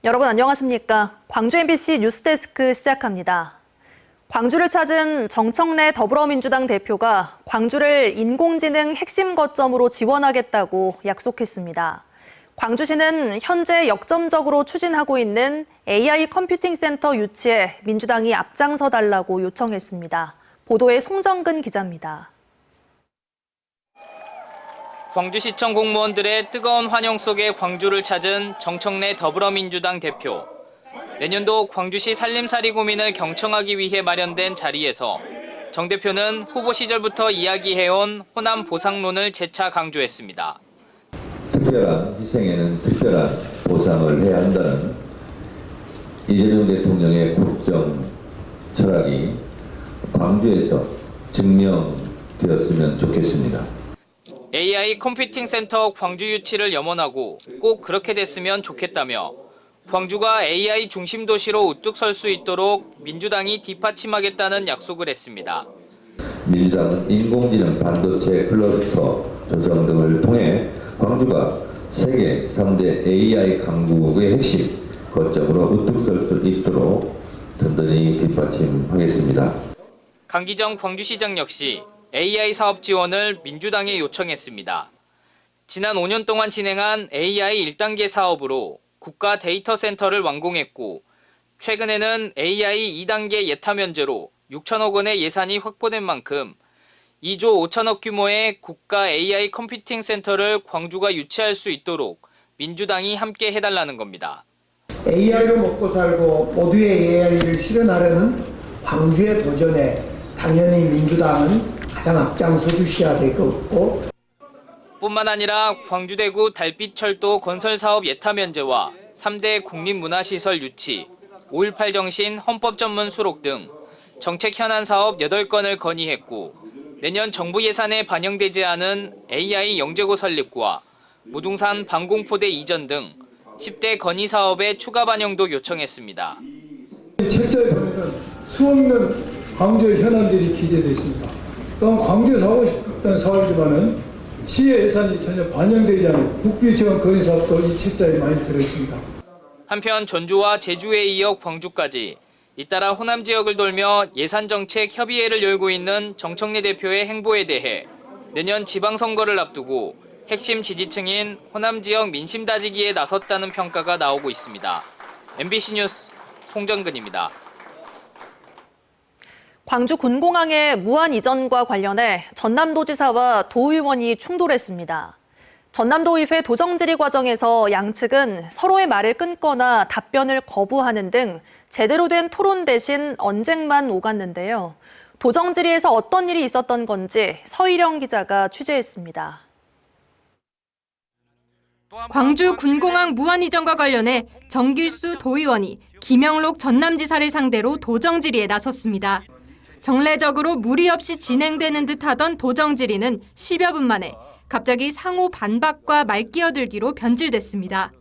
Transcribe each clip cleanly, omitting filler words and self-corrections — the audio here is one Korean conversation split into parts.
여러분 안녕하십니까? 광주 MBC 뉴스데스크 시작합니다. 광주를 찾은 정청래 더불어민주당 대표가 광주를 인공지능 핵심 거점으로 지원하겠다고 약속했습니다. 광주시는 현재 역점적으로 추진하고 있는 AI 컴퓨팅 센터 유치에 민주당이 앞장서 달라고 요청했습니다. 보도에 송정근 기자입니다. 광주시청 공무원들의 뜨거운 환영 속에 광주를 찾은 정청래 더불어민주당 대표. 내년도 광주시 살림살이 고민을 경청하기 위해 마련된 자리에서 정 대표는 후보 시절부터 이야기해온 호남 보상론을 재차 강조했습니다. 특별한 희생에는 특별한 보상을 해야 한다는 이재명 대통령의 국정 철학이 광주에서 증명되었으면 좋겠습니다. AI 컴퓨팅 센터 광주 유치를 염원하고 꼭 그렇게 됐으면 좋겠다며 광주가 AI 중심 도시로 우뚝 설 수 있도록 민주당이 뒷받침하겠다는 약속을 했습니다. 민주당은 인공지능 반도체 클러스터 조성 등을 통해 광주가 세계 3대 AI 강국의 핵심 거점으로 우뚝 설 수 있도록 든든히 뒷받침하겠습니다. 강기정 광주시장 역시 AI 사업 지원을 민주당에 요청했습니다. 지난 5년 동안 진행한 AI 1단계 사업으로 국가 데이터 센터를 완공했고 최근에는 AI 2단계 예타 면제로 6천억 원의 예산이 확보된 만큼 2조 5천억 규모의 국가 AI 컴퓨팅 센터를 광주가 유치할 수 있도록 민주당이 함께 해달라는 겁니다. AI로 먹고 살고 모두의 AI를 실현하려는 광주의 도전에 당연히 민주당은 가장 앞장서 주셔야 될 것 같고 뿐만 아니라 광주대구 달빛철도 건설사업 예타 면제와 3대 국립문화시설 유치, 5.18 정신 헌법 전문 수록 등 정책 현안 사업 8건을 건의했고 내년 정부 예산에 반영되지 않은 AI 영재고 설립과 무등산 방공포대 이전 등 10대 건의 사업의 추가 반영도 요청했습니다. 책자에 보면 수없는 광주의 현안들이 기재되어 있습니다. 또한 광주에서 하고 싶다는 사업이지만은 시의 예산이 전혀 반영되지 않은 국비 지원 건의 사업도 이 책자에 많이 들어있습니다. 한편 전주와 제주에 이어 광주까지 잇따라 호남 지역을 돌며 예산정책 협의회를 열고 있는 정청래 대표의 행보에 대해 내년 지방선거를 앞두고 핵심 지지층인 호남 지역 민심 다지기에 나섰다는 평가가 나오고 있습니다. MBC 뉴스 송정근입니다. 광주 군공항의 무한 이전과 관련해 전남도지사와 도의원이 충돌했습니다. 전남도의회 도정질의 과정에서 양측은 서로의 말을 끊거나 답변을 거부하는 등 제대로 된 토론 대신 언쟁만 오갔는데요. 도정질의에서 어떤 일이 있었던 건지 서희령 기자가 취재했습니다. 광주 군공항 무한 이전과 관련해 정길수 도의원이 김영록 전남지사를 상대로 도정질의에 나섰습니다. 정례적으로 무리 없이 진행되는 듯하던 도정질의는 10여 분 만에 갑자기 상호 반박과 말끼어들기로 변질됐습니다.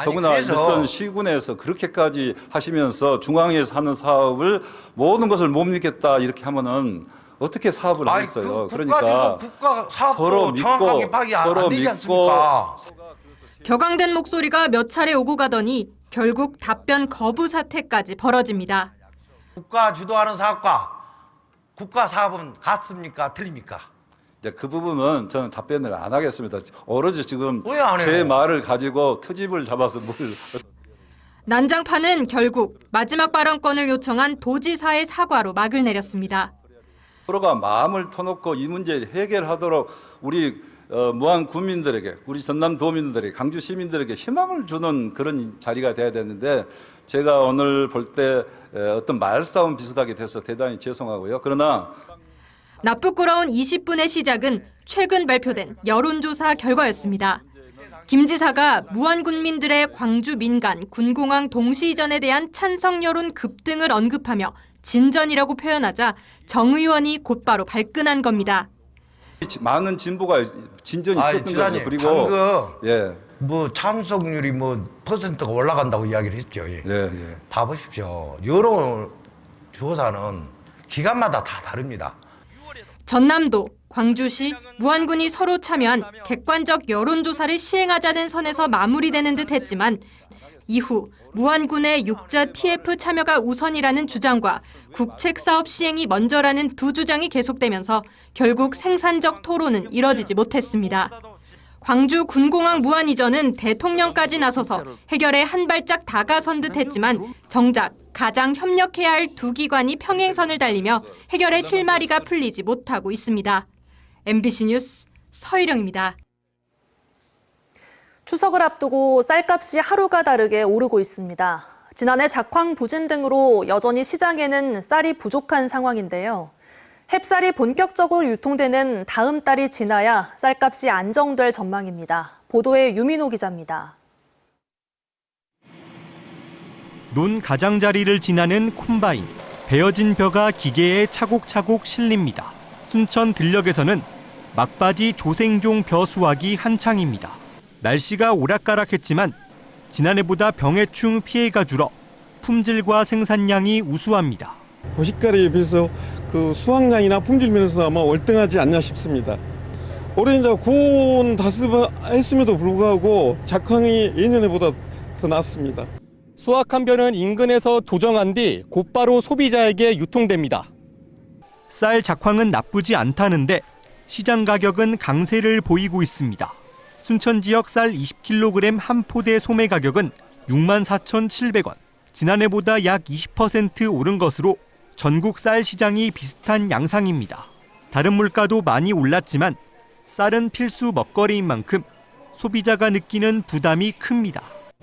더구나 일선 시군에서 그렇게까지 하시면서 중앙에서 하는 사업을 모든 것을 못 믿겠다 이렇게 하면은 어떻게 사업을 하겠어요? 그러니까 국가 서로 믿고 정확하게 파악이 안 되지 않습니까? 격앙된 목소리가 몇 차례 오고 가더니 결국 답변 거부 사태까지 벌어집니다. 국가 주도하는 사업과 국가 사업은 같습니까? 틀립니까? 네, 그 부분은 저는 답변을 안 하겠습니다. 오로지 지금 왜 안 해요? 제 말을 가지고 트집을 잡아서 뭘... 난장판은 결국 마지막 발언권을 요청한 도지사의 사과로 막을 내렸습니다. 서로가 마음을 터놓고 이 문제를 해결하도록 우리 무한 국민들에게, 우리 전남 도민들에게, 강주 시민들에게 희망을 주는 그런 자리가 돼야 되는데 제가 오늘 볼 때 어떤 말싸움 비슷하게 돼서 대단히 죄송하고요. 그러나 나쁘끄러운 20분의 시작은 최근 발표된 여론조사 결과였습니다. 김 지사가 무한 군민들의 광주 민간 군공항 동시 이전에 대한 찬성 여론 급등을 언급하며 진전이라고 표현하자 정 의원이 곧바로 발끈한 겁니다. 많은 진보가 진전이 있었던 지사님, 거죠. 그리고 방금 뭐 찬성률이 뭐 퍼센트가 올라간다고 이야기를 했죠. 봐보십시오. 여론 조사는 기간마다 다 다릅니다. 전남도, 광주시, 무안군이 서로 참여한 객관적 여론조사를 시행하자는 선에서 마무리되는 듯 했지만 이후 무안군의 육자 TF 참여가 우선이라는 주장과 국책 사업 시행이 먼저라는 두 주장이 계속되면서 결국 생산적 토론은 이뤄지지 못했습니다. 광주 군공항 무안 이전은 대통령까지 나서서 해결에 한 발짝 다가선 듯했지만 정작 가장 협력해야 할 두 기관이 평행선을 달리며 해결의 실마리가 풀리지 못하고 있습니다. MBC 뉴스 서희령입니다. 추석을 앞두고 쌀값이 하루가 다르게 오르고 있습니다. 지난해 작황 부진 등으로 여전히 시장에는 쌀이 부족한 상황인데요. 햅쌀이 본격적으로 유통되는 다음 달이 지나야 쌀값이 안정될 전망입니다. 보도에 유민호 기자입니다. 논 가장자리를 지나는 콤바인, 베어진 벼가 기계에 차곡차곡 실립니다. 순천 들녘에서는 막바지 조생종 벼 수확이 한창입니다. 날씨가 오락가락했지만 지난해보다 병해충 피해가 줄어 품질과 생산량이 우수합니다. 고시가리에 비해서 그 수확량이나 품질 면에서 아마 월등하지 않나 싶습니다. 올해 이제 고온 다습했음에도 불구하고 작황이 예년에보다 더 낫습니다. 수확한 벼는 인근에서 도정한 뒤 곧바로 소비자에게 유통됩니다. 쌀 작황은 나쁘지 않다는데 시장 가격은 강세를 보이고 있습니다. 순천 지역 쌀 20kg 한 포대 소매 가격은 64,700원. 지난해보다 약 20% 오른 것으로 전국 쌀 시장이 비슷한 양상입니다. 다른 물가도 많이 올랐지만 쌀은 필수 먹거리인 만큼 소비자가 느끼는 부담이 큽니다.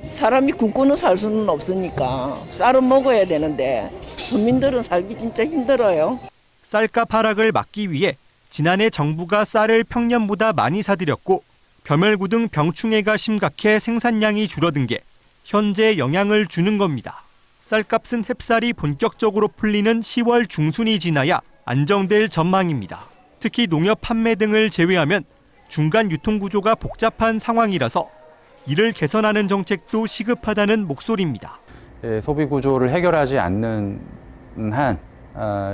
사람이 굶고는 살 수는 없으니까 쌀은 먹어야 되는데 국민들은 살기 진짜 힘들어요. 쌀값 하락을 막기 위해 지난해 정부가 쌀을 평년보다 많이 사들였고 벼멸구 등 병충해가 심각해 생산량이 줄어든 게 현재 영향을 주는 겁니다. 쌀값은 햅쌀이 본격적으로 풀리는 10월 중순이 지나야 안정될 전망입니다. 특히 농협 판매 등을 제외하면 중간 유통구조가 복잡한 상황이라서 이를 개선하는 정책도 시급하다는 목소리입니다. 소비 구조를 해결하지 않는 한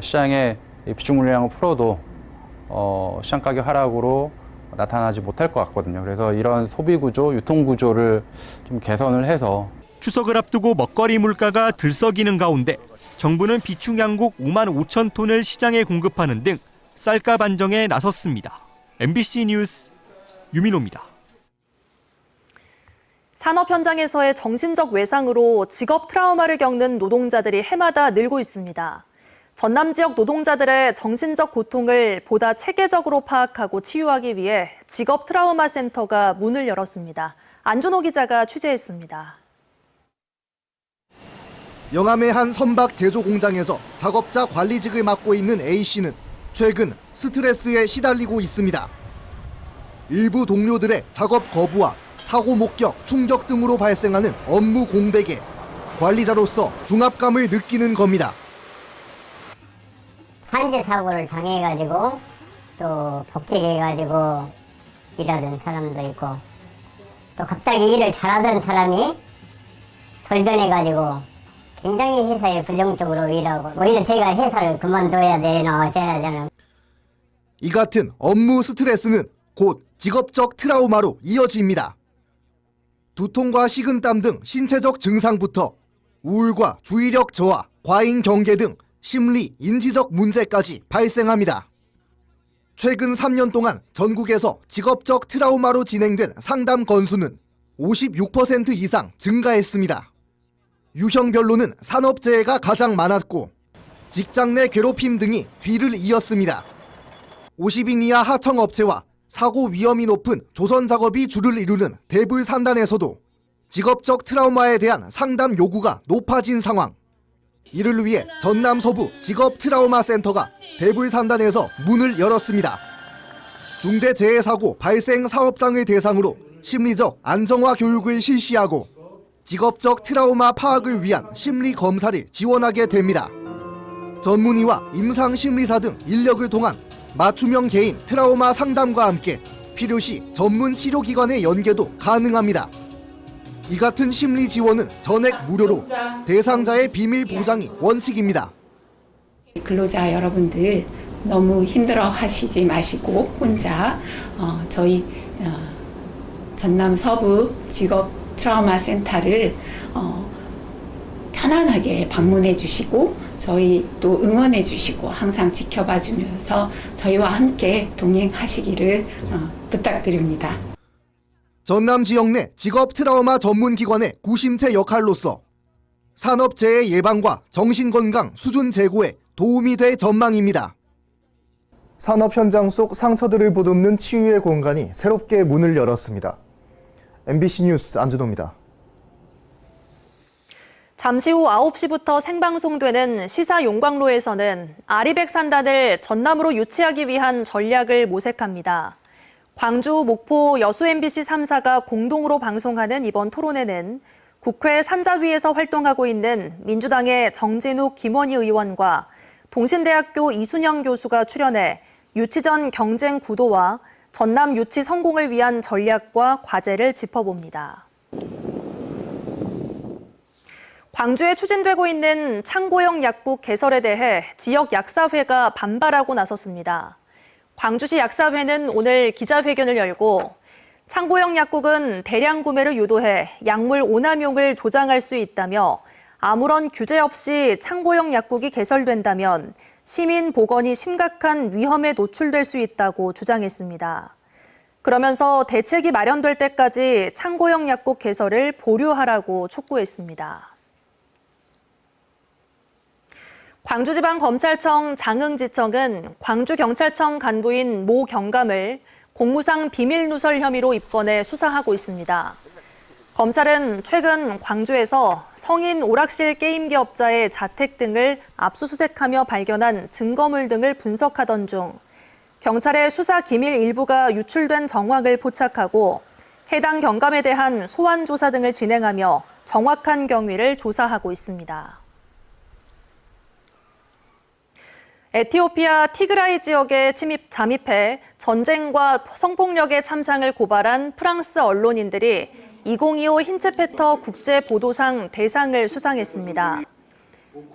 시장의 비중 물량을 풀어도 시장 가격 하락으로 나타나지 못할 것 같거든요. 그래서 이런 소비 구조, 유통 구조를 좀 개선을 해서 추석을 앞두고 먹거리 물가가 들썩이는 가운데 정부는 비축 양곡 5만 5천 톤을 시장에 공급하는 등 쌀값 안정에 나섰습니다. MBC 뉴스 유민호입니다. 산업 현장에서의 정신적 외상으로 직업 트라우마를 겪는 노동자들이 해마다 늘고 있습니다. 전남 지역 노동자들의 정신적 고통을 보다 체계적으로 파악하고 치유하기 위해 직업 트라우마 센터가 문을 열었습니다. 안준호 기자가 취재했습니다. 영암의 한 선박 제조 공장에서 작업자 관리직을 맡고 있는 A씨는 최근 스트레스에 시달리고 있습니다. 일부 동료들의 작업 거부와 사고 목격, 충격 등으로 발생하는 업무 공백에 관리자로서 중압감을 느끼는 겁니다. 산재 사고를 당해가지고 또 복직해가지고 일하던 사람도 있고 또 갑자기 일을 잘하던 사람이 돌변해가지고 굉장히 회사에 부정적으로 일하고 오히려 제가 회사를 그만둬야 되나 어쩌야 되나. 이 같은 업무 스트레스는 곧 직업적 트라우마로 이어집니다. 두통과 식은땀 등 신체적 증상부터 우울과 주의력 저하, 과잉 경계 등 심리, 인지적 문제까지 발생합니다. 최근 3년 동안 전국에서 직업적 트라우마로 진행된 상담 건수는 56% 이상 증가했습니다. 유형별로는 산업재해가 가장 많았고 직장 내 괴롭힘 등이 뒤를 이었습니다. 50인 이하 하청업체와 사고 위험이 높은 조선 작업이 주를 이루는 대불 산단에서도 직업적 트라우마에 대한 상담 요구가 높아진 상황. 이를 위해 전남 서부 직업 트라우마 센터가 대불 산단에서 문을 열었습니다. 중대재해사고 발생 사업장을 대상으로 심리적 안정화 교육을 실시하고 직업적 트라우마 파악을 위한 심리 검사를 지원하게 됩니다. 전문의와 임상심리사 등 인력을 통한 맞춤형 개인 트라우마 상담과 함께 필요시 전문 치료기관의 연계도 가능합니다. 이 같은 심리 지원은 전액 무료로 대상자의 비밀 보장이 원칙입니다. 근로자 여러분들 너무 힘들어 하시지 마시고 혼자 저희 전남 서부 직업 트라우마 센터를 편안하게 방문해 주시고 저희 또 응원해 주시고 항상 지켜봐 주면서 저희와 함께 동행하시기를 부탁드립니다. 전남 지역 내 직업 트라우마 전문 기관의 구심체 역할로서 산업재해 예방과 정신건강 수준 제고에 도움이 될 전망입니다. 산업 현장 속 상처들을 보듬는 치유의 공간이 새롭게 문을 열었습니다. MBC 뉴스 안준호입니다. 잠시 후 9시부터 생방송되는 시사 용광로에서는 아리백산단을 전남으로 유치하기 위한 전략을 모색합니다. 광주, 목포, 여수 MBC 3사가 공동으로 방송하는 이번 토론회는 국회 산자위에서 활동하고 있는 민주당의 정진욱, 김원희 의원과 동신대학교 이순영 교수가 출연해 유치 전 경쟁 구도와 전남 유치 성공을 위한 전략과 과제를 짚어봅니다. 광주에 추진되고 있는 창고형 약국 개설에 대해 지역 약사회가 반발하고 나섰습니다. 광주시 약사회는 오늘 기자회견을 열고 창고형 약국은 대량 구매를 유도해 약물 오남용을 조장할 수 있다며 아무런 규제 없이 창고형 약국이 개설된다면 시민 보건이 심각한 위험에 노출될 수 있다고 주장했습니다. 그러면서 대책이 마련될 때까지 창고형 약국 개설을 보류하라고 촉구했습니다. 광주지방검찰청 장흥지청은 광주경찰청 간부인 모 경감을 공무상 비밀누설 혐의로 입건해 수사하고 있습니다. 검찰은 최근 광주에서 성인 오락실 게임기 업자의 자택 등을 압수수색하며 발견한 증거물 등을 분석하던 중 경찰의 수사 기밀 일부가 유출된 정황을 포착하고 해당 경감에 대한 소환 조사 등을 진행하며 정확한 경위를 조사하고 있습니다. 에티오피아 티그라이 지역에 잠입해 전쟁과 성폭력의 참상을 고발한 프랑스 언론인들이 2025 힌츠페터 국제보도상 대상을 수상했습니다.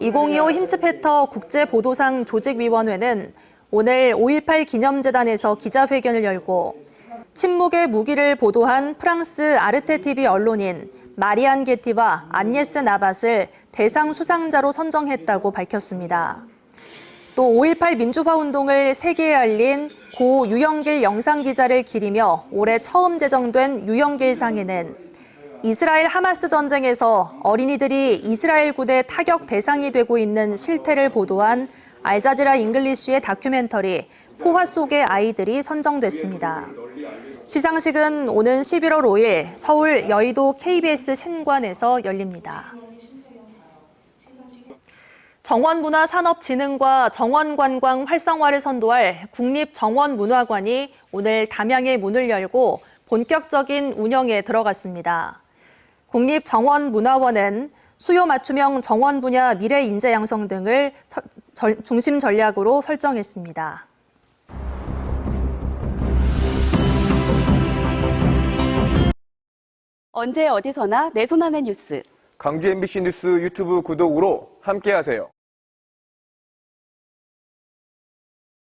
2025 힌츠페터 국제보도상 조직위원회는 오늘 5.18 기념재단에서 기자회견을 열고 침묵의 무기를 보도한 프랑스 아르테 TV 언론인 마리안 게티와 안예스 나밧을 대상 수상자로 선정했다고 밝혔습니다. 또 5.18 민주화운동을 세계에 알린 고 유영길 영상기자를 기리며 올해 처음 제정된 유영길상에는 이스라엘 하마스 전쟁에서 어린이들이 이스라엘 군의 타격 대상이 되고 있는 실태를 보도한 알자지라 잉글리쉬의 다큐멘터리 포화 속의 아이들이 선정됐습니다. 시상식은 오는 11월 5일 서울 여의도 KBS 신관에서 열립니다. 정원문화산업진흥과 정원관광 활성화를 선도할 국립정원문화관이 오늘 담양에 문을 열고 본격적인 운영에 들어갔습니다. 국립정원문화원은 수요 맞춤형 정원 분야 미래 인재 양성 등을 중심 전략으로 설정했습니다. 언제 어디서나 내 손 안의 뉴스. 광주 MBC 뉴스 유튜브 구독으로 함께하세요.